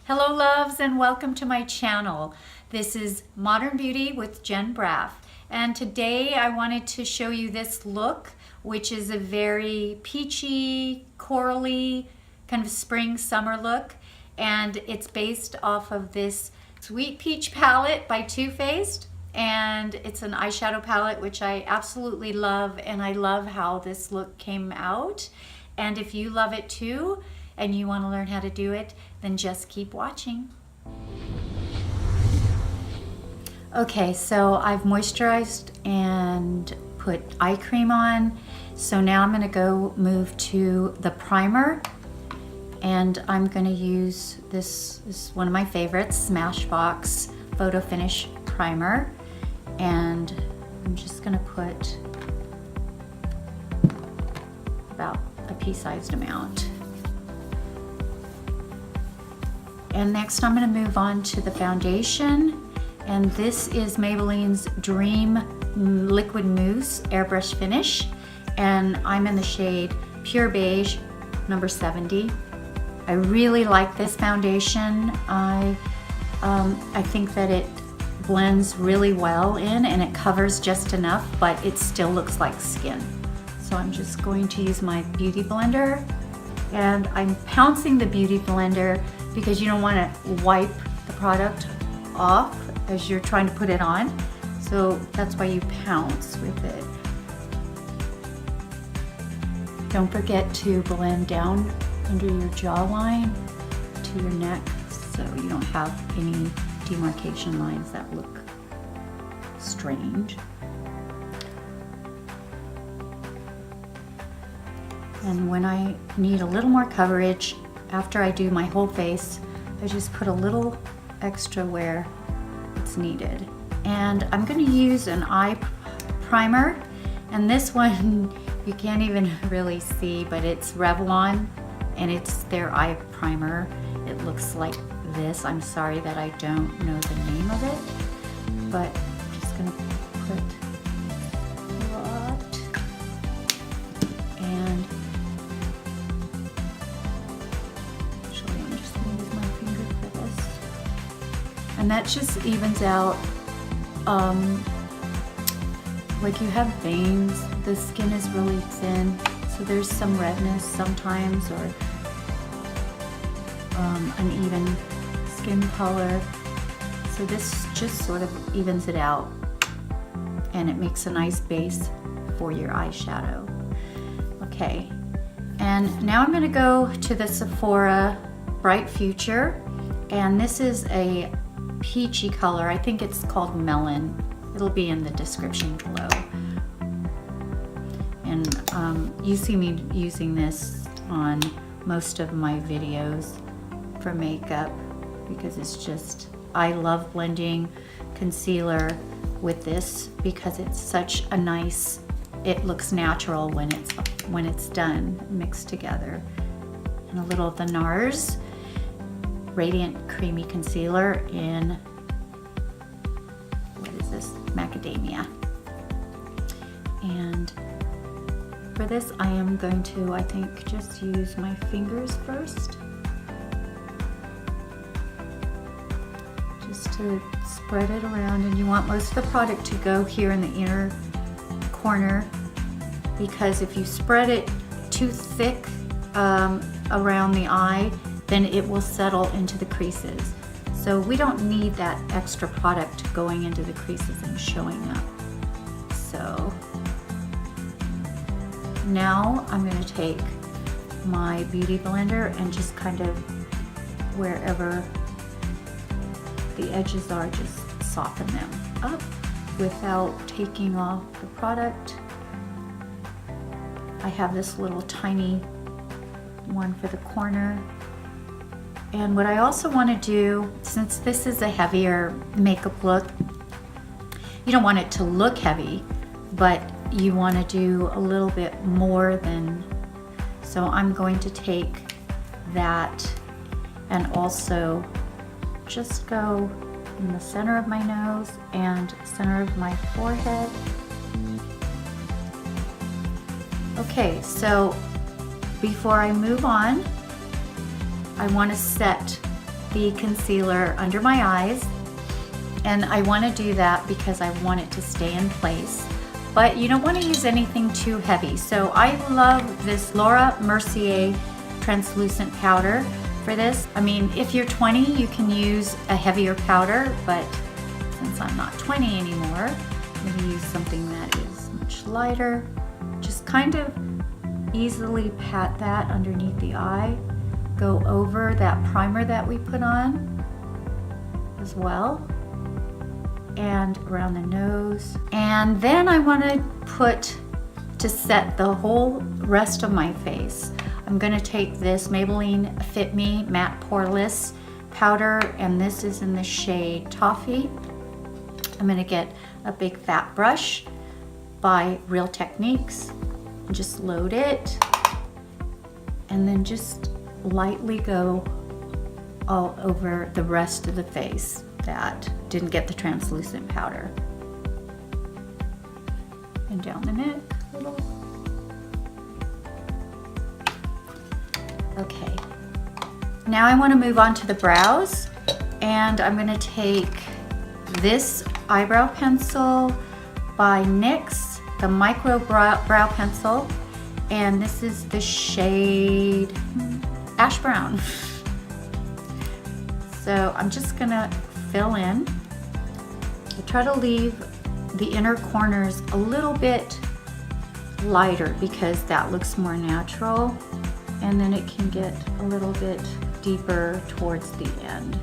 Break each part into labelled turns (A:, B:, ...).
A: Hello loves and welcome to my channel. This is Modern Beauty with Jen Braff, and today I wanted to show you this look, which is a very peachy, corally, kind of spring summer look, and it's based off of this Sweet Peach palette by Too Faced, and it's an eyeshadow palette which I absolutely love, and I love how this look came out. And if you love it too and you want to learn how to do it, then just keep watching. Okay, so I've moisturized and put eye cream on. So now I'm gonna go move to the primer, and I'm gonna use this is one of my favorites, Smashbox Photo Finish Primer. And I'm just gonna put about a pea-sized amount. And next I'm going to move on to the foundation, and this is Maybelline's Dream Liquid Mousse Airbrush Finish, and I'm in the shade Pure Beige, number 70. I really like this foundation. I think that it blends really well in, and it covers just enough, but it still looks like skin. So I'm just going to use my Beauty Blender, and I'm pouncing the Beauty Blender because you don't want to wipe the product off as you're trying to put it on. So that's why you pounce with it. Don't forget to blend down under your jawline to your neck so you don't have any demarcation lines that look strange. And when I need a little more coverage, after I do my whole face, I just put a little extra where it's needed. And I'm going to use an eye primer, and this one you can't even really see, but it's Revlon, and it's their eye primer. It looks like this. I'm sorry that I don't know the name of it, but I'm just going to put a lot. And and that just evens out, like you have veins, the skin is really thin, so there's some redness sometimes, or uneven skin color. So this just sort of evens it out, and it makes a nice base for your eyeshadow. Okay, and now I'm gonna go to the Sephora Bright Future, and this is a peachy color. I think it's called Melon. It'll be in the description below. And you see me using this on most of my videos for makeup because it's just, I love blending concealer with this because it's such a nice, it looks natural when it's done, mixed together. And a little of the NARS Radiant Creamy Concealer in, what is this, Macadamia. And for this I am going to, I think, just use my fingers first, just to spread it around. And you want most of the product to go here in the inner corner, because if you spread it too thick around the eye, then it will settle into the creases. So we don't need that extra product going into the creases and showing up. So now I'm going to take my Beauty Blender and just kind of wherever the edges are, just soften them up without taking off the product. I have this little tiny one for the corner. And what I also want to do, since this is a heavier makeup look, you don't want it to look heavy, but you want to do a little bit more than, so I'm going to take that and also just go in the center of my nose and center of my forehead. Okay, so before I move on, I want to set the concealer under my eyes. And I want to do that because I want it to stay in place. But you don't want to use anything too heavy. So I love this Laura Mercier translucent powder for this. I mean, if you're 20, you can use a heavier powder, but since I'm not 20 anymore, I'm going to use something that is much lighter. Just kind of easily pat that underneath the eye. Go over that primer that we put on as well. And around the nose. And then I want to put, to set the whole rest of my face, I'm going to take this Maybelline Fit Me Matte Poreless powder, and this is in the shade Toffee. I'm going to get a big fat brush by Real Techniques, and just load it, and then just lightly go all over the rest of the face that didn't get the translucent powder. And down the neck a little. Okay, now I want to move on to the brows, and I'm going to take this eyebrow pencil by NYX, the micro brow pencil, and this is the shade Ash Brown. So I'm just going to fill in. I try to leave the inner corners a little bit lighter because that looks more natural, and then it can get a little bit deeper towards the end.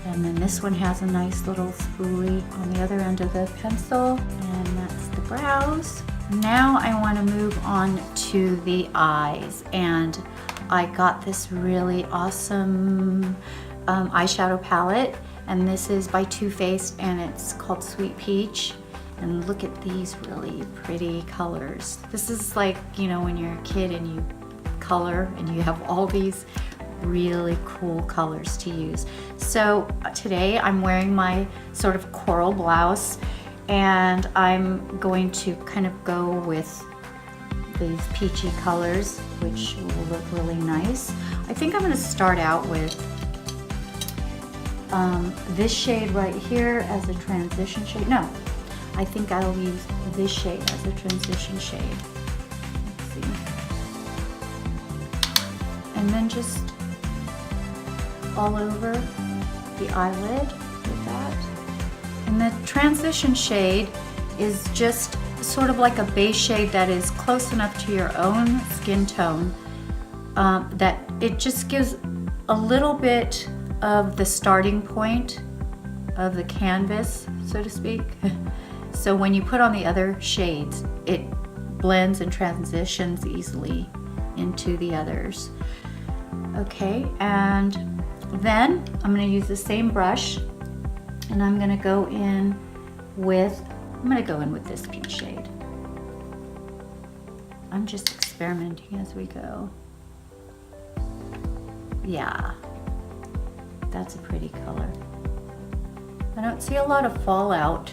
A: And then this one has a nice little spoolie on the other end of the pencil, and that's the brows. Now I want to move on to the eyes, and I got this really awesome eyeshadow palette, and this is by Too Faced, and it's called Sweet Peach. And look at these really pretty colors. This is like, you know, when you're a kid and you color and you have all these really cool colors to use. So today I'm wearing my sort of coral blouse, and I'm going to kind of go with these peachy colors, which will look really nice. I think I'm going to start out with this shade right here as a transition shade. No, I think I'll use this shade as a transition shade. Let's see. And then just all over the eyelid with that. And the transition shade is just sort of like a base shade that is close enough to your own skin tone that it just gives a little bit of the starting point of the canvas, so to speak. So when you put on the other shades, it blends and transitions easily into the others. Okay, and then I'm going to use the same brush, and I'm going to go in with this peach shade. I'm just experimenting as we go. Yeah, that's a pretty color. I don't see a lot of fallout.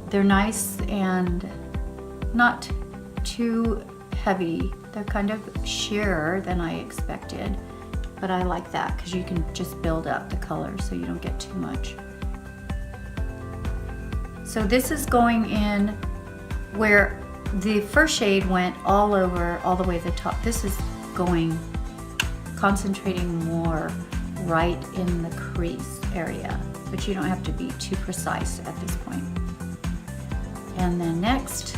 A: They're nice and not too heavy. They're kind of sheerer than I expected, but I like that because you can just build up the color so you don't get too much. So this is going in where the first shade went all over, all the way to the top. This is going, concentrating more right in the crease area, but you don't have to be too precise at this point. And then next,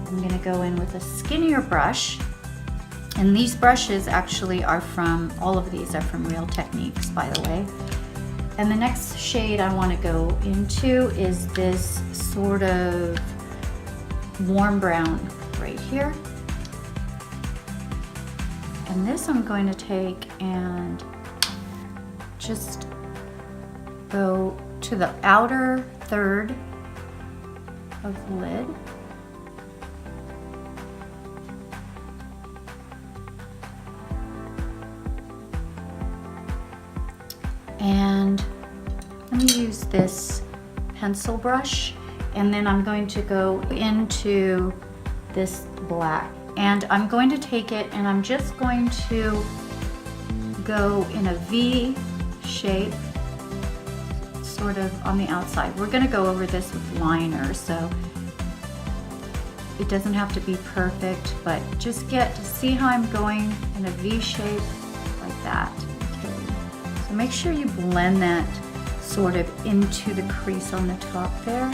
A: I'm going to go in with a skinnier brush. And these brushes actually are from, all of these are from Real Techniques, by the way. And the next shade I want to go into is this sort of warm brown right here. And this I'm going to take and just go to the outer third of the lid. And let me use this pencil brush, and then I'm going to go into this black, and I'm going to take it and I'm just going to go in a V shape, sort of on the outside. We're gonna go over this with liner, so it doesn't have to be perfect, but just get to see how I'm going in a V shape like that. Okay. So make sure you blend that sort of into the crease on the top there.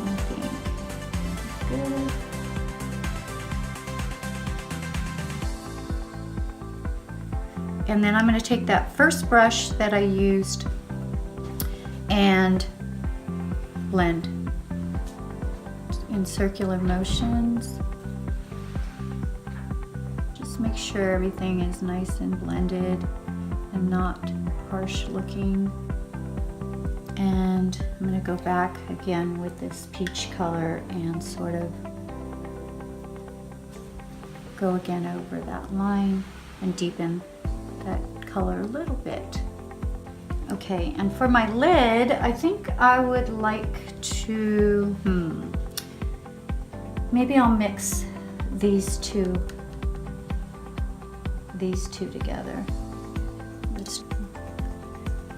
A: I think good. And then I'm going to take that first brush that I used and blend in circular motions. Just make sure everything is nice and blended and not harsh looking. And I'm going to go back again with this peach color and sort of go again over that line and deepen that color a little bit. Okay, and for my lid, I think I would like to, maybe I'll mix these two together.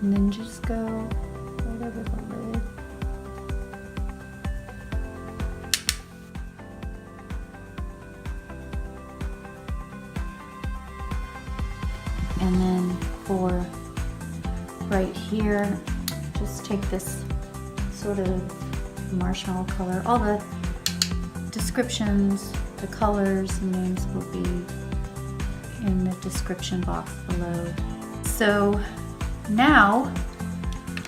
A: And then just go right over the lid. And then for right here, just take this sort of marshmallow color. All the descriptions, the colors, and names will be in the description box below. So now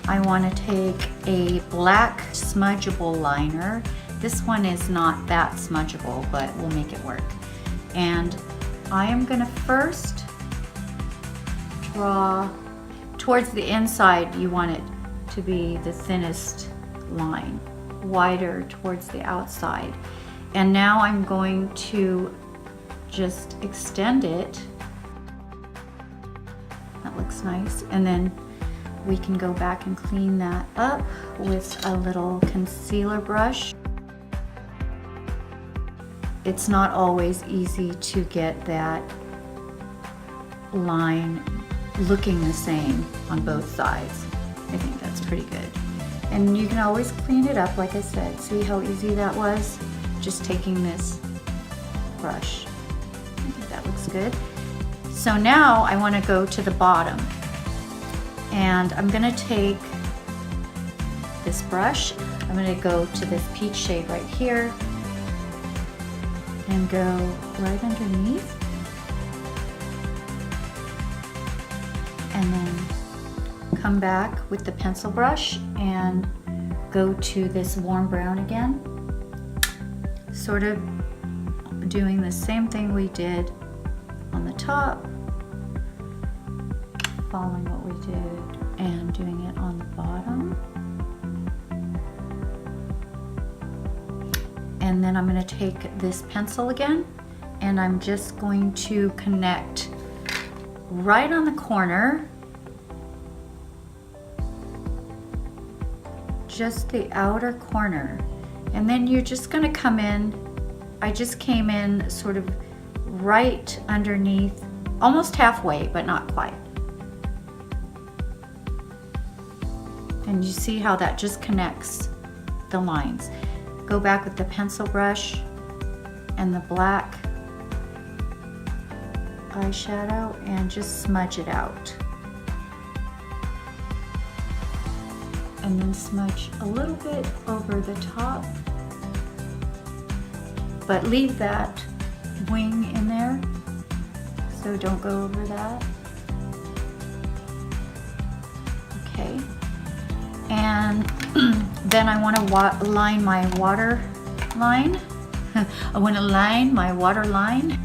A: I want to take a black smudgeable liner. This one is not that smudgeable, but we'll make it work. And I am going to first draw towards the inside. You want it to be the thinnest line, wider towards the outside. And now I'm going to just extend it. That looks nice. And then we can go back and clean that up with a little concealer brush. It's not always easy to get that line looking the same on both sides. I think that's pretty good. And you can always clean it up, like I said. See how easy that was? Just taking this brush. I think that looks good. So now I want to go to the bottom. And I'm going to take this brush. I'm going to go to this peach shade right here and go right underneath. And then come back with the pencil brush and go to this warm brown again. Sort of doing the same thing we did on the top, following what we did and doing it on the bottom. And then I'm going to take this pencil again and I'm just going to connect right on the corner, just the outer corner. And then you're just going to come in. I just came in sort of right underneath, almost halfway, but not quite. And you see how that just connects the lines. Go back with the pencil brush and the black eyeshadow and just smudge it out. And then smudge a little bit over the top, but leave that wing in there, so don't go over that. Okay, and then I want to line my water line. I want to line my water line.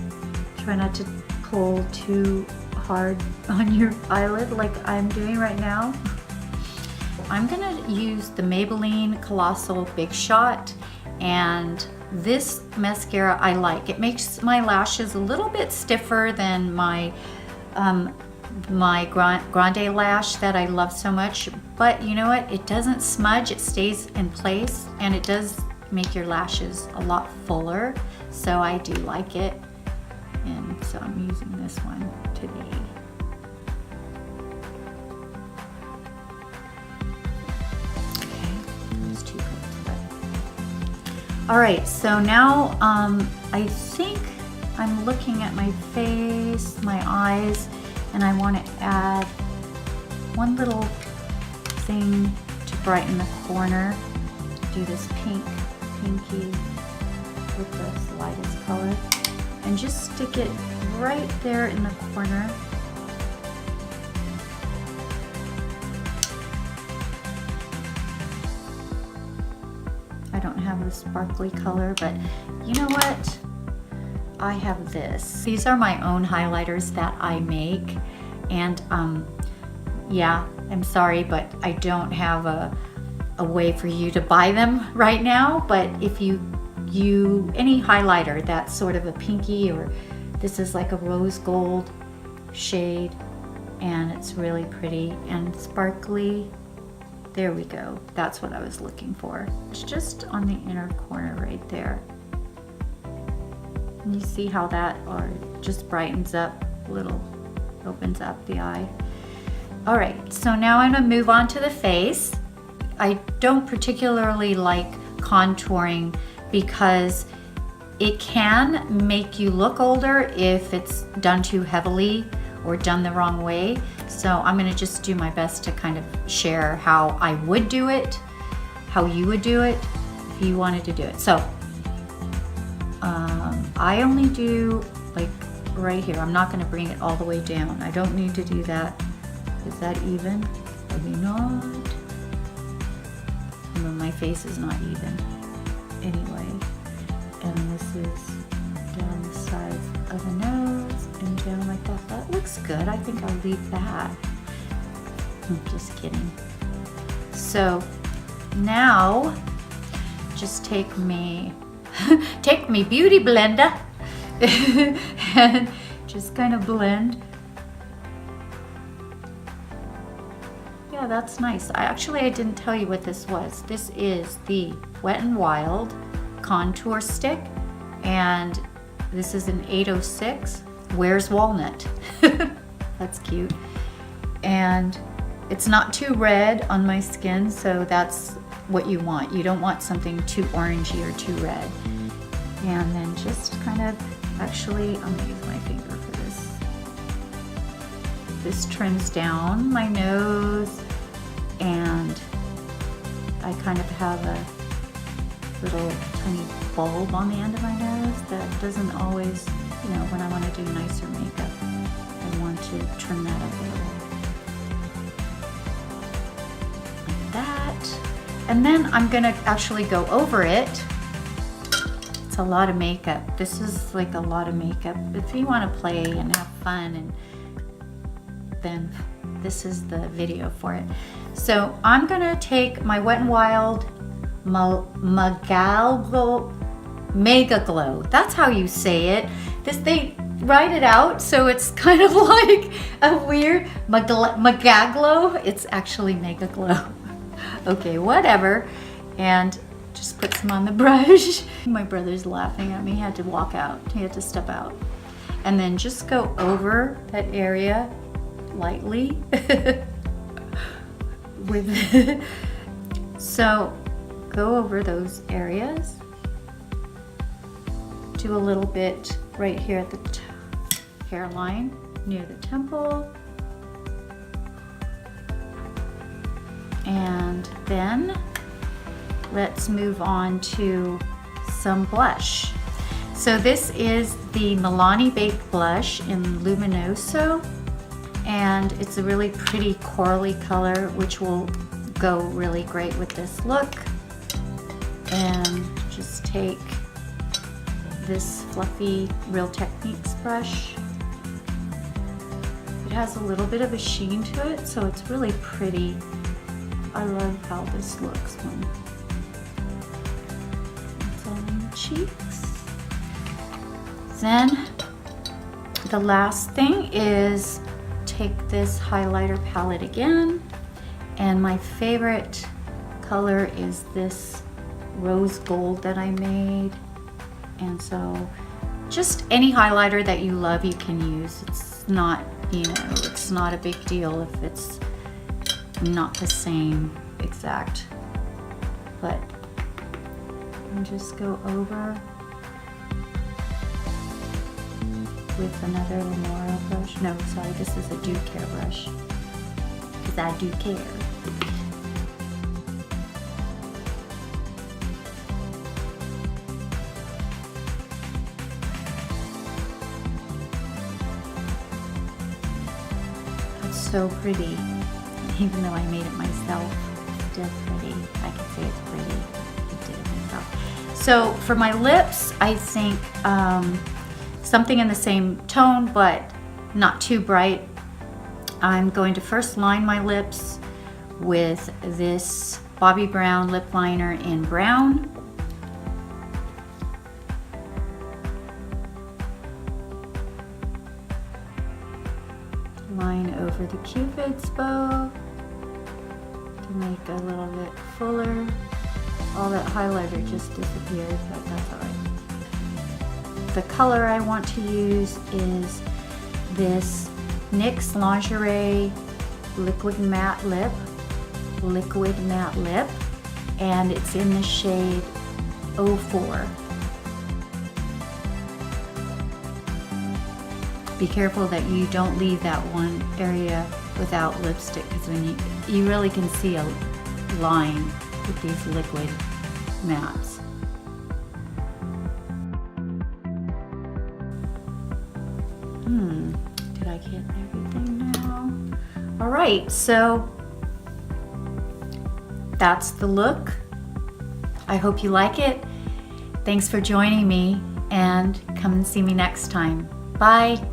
A: Try not to pull too hard on your eyelid like I'm doing right now. I'm gonna use the Maybelline Colossal Big Shot, and this mascara I like. It makes my lashes a little bit stiffer than my my Grande lash that I love so much, but you know what? It doesn't smudge, it stays in place, and it does make your lashes a lot fuller, so I do like it. And so I'm using this one today. All right, so now I think I'm looking at my face, my eyes, and I want to add one little thing to brighten the corner. Do this pinky with the lightest color, and just stick it right there in the corner. I don't have the sparkly color, but you know what? I have this. These are my own highlighters that I make, and yeah, I'm sorry, but I don't have a way for you to buy them right now. But if you any highlighter that's sort of a pinky, or this is like a rose gold shade, and it's really pretty and sparkly. There we go. That's what I was looking for. It's just on the inner corner right there. And you see how that just brightens up a little, opens up the eye. All right, so now I'm gonna move on to the face. I don't particularly like contouring because it can make you look older if it's done too heavily or done the wrong way. So I'm gonna just do my best to kind of share how I would do it, how you would do it if you wanted to do it. So I only do like right here. I'm not gonna bring it all the way down. I don't need to do that. Is that even? Maybe not. No, my face is not even. Anyway, and this is down the sides of the nose and down like that. That looks good. I think I'll leave that. I'm just kidding. So now just take me beauty blender and just kind of blend. Yeah, that's nice. I didn't tell you what this was. This is the Wet n Wild contour stick, and this is an 806. Where's Walnut? That's cute. And it's not too red on my skin, so that's what you want. You don't want something too orangey or too red. And then just kind of, actually, I'm gonna use my finger for this. This trims down my nose, and I kind of have a little tiny bulb on the end of my nose that doesn't always, you know, when I want to do nicer makeup, I want to trim that up a little. Like that. And then I'm gonna actually go over it. It's a lot of makeup. This is like a lot of makeup. If you want to play and have fun, and then this is the video for it. So I'm gonna take my Wet n Wild Megaglo. That's how you say it. They write it out, so it's kind of like a weird Megaglo. It's actually Megaglo. Okay, whatever. And just put some on the brush. My brother's laughing at me. He had to walk out. He had to step out. And then just go over that area lightly. So go over those areas. Do a little bit right here at the hairline near the temple. And then let's move on to some blush. So this is the Milani Baked Blush in Luminoso, and it's a really pretty corally color, which will go really great with this look. And just take this fluffy Real Techniques brush. It has a little bit of a sheen to it, so it's really pretty. I love how this looks when it's on the cheeks. Then the last thing is take this highlighter palette again, and my favorite color is this rose gold that I made. And so just any highlighter that you love you can use. It's not, you know, it's not a big deal if it's not the same exact, but and just go over with another Lenora brush. No, sorry, this is a Do Care brush, because I do care. It's so pretty, even though I made it myself, it's still pretty. I can say it's pretty. I did it myself. So for my lips, I think something in the same tone, but not too bright. I'm going to first line my lips with this Bobbi Brown lip liner in brown. Line over the Cupid's bow to make a little bit fuller. All that highlighter just disappeared, but that's all right. The color I want to use is this NYX Lingerie Liquid Matte Lip, and it's in the shade 04. Be careful that you don't leave that one area without lipstick, because when you really can see a line with these liquid mattes. Did I get everything now? All right, so that's the look. I hope you like it. Thanks for joining me, and come and see me next time. Bye.